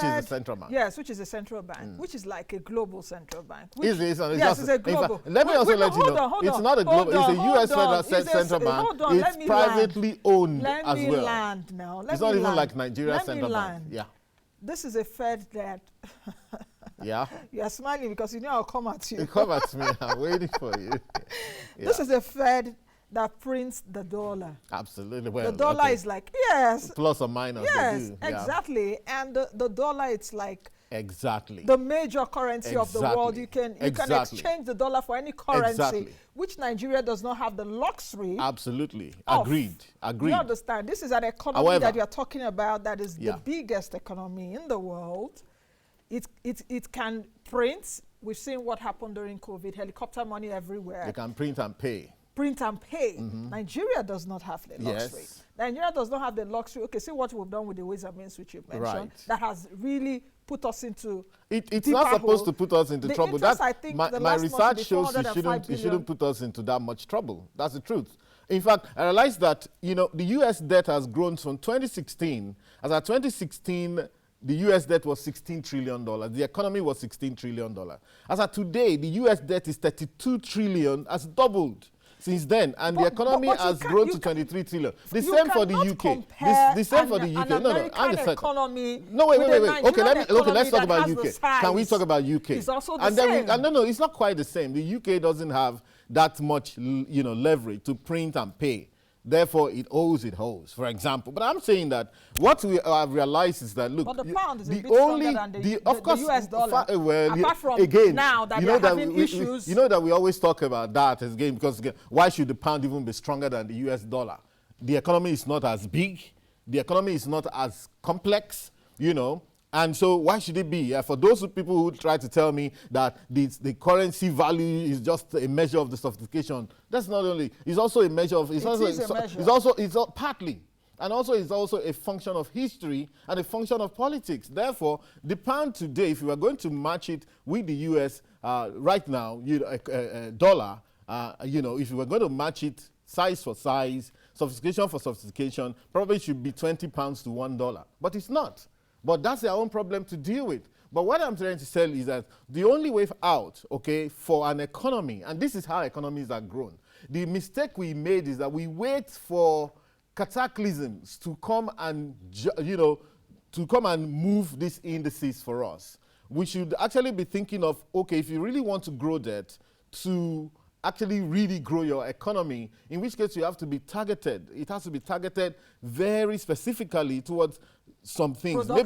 Which is the central bank. Yes, which is a central bank, which is like a global central bank. Yes, it's a global. Fact, let me also let you know, it's not a global, it's a U.S. federal central bank. It's privately owned as well. Let me land now. It's not even like Nigeria central bank. Yeah. This is a Fed that... Yeah. You're smiling because you know I'll come at you. You come at me. I'm waiting for you. Yeah. This is a Fed that prints the dollar. Absolutely. Well, the dollar is like, yes. Plus or minus. Yes, exactly. And the dollar, it's like exactly the major currency of the world. You can exchange the dollar for any currency, which Nigeria does not have the luxury. Absolutely. Agreed. You understand? This is an economy that you're talking about that is the biggest economy in the world. It can print. We've seen what happened during COVID. Helicopter money everywhere. They can print and pay. Nigeria does not have the luxury. Yes. Nigeria does not have the luxury. Okay, see what we've done with the ways and means which you mentioned. That has really put us into it's not supposed to put us into trouble. My research shows you shouldn't put us into that much trouble. That's the truth. In fact, I realized that the U.S. debt has grown from 2016. As at 2016, the U.S. debt was $16 trillion. The economy was $16 trillion. As of today, the U.S. debt is $32 trillion, has doubled since then, and the economy has grown to 23 trillion. The same for the UK. The same for the UK. No, wait. Okay, let's talk about UK. Can we talk about UK? It's also the same. No, it's not quite the same. The UK doesn't have that much, leverage to print and pay. Therefore, it owes, for example. But I'm saying that what we have realized is that, look, but the pound is a bit stronger than the US dollar. Apart from again, now that they're having issues. You know that we always talk about that again, because again, why should the pound even be stronger than the US dollar? The economy is not as big. The economy is not as complex, And so why should it be? For those people who try to tell me that the currency value is just a measure of the sophistication, that's not only, it's also a measure of, it's partly. And also it's also a function of history and a function of politics. Therefore, the pound today, if you are going to match it with the US right now, dollar, if you were going to match it size for size, sophistication for sophistication, probably should be 20 pounds to $1. But it's not. But that's their own problem to deal with. But what I'm trying to tell is that the only way out, for an economy, and this is how economies are grown, the mistake we made is that we wait for cataclysms to come and, move these indices for us. We should actually be thinking of, if you really want to grow debt, to actually really grow your economy, in which case you have to be targeted. It has to be targeted very specifically towards some things. Maybe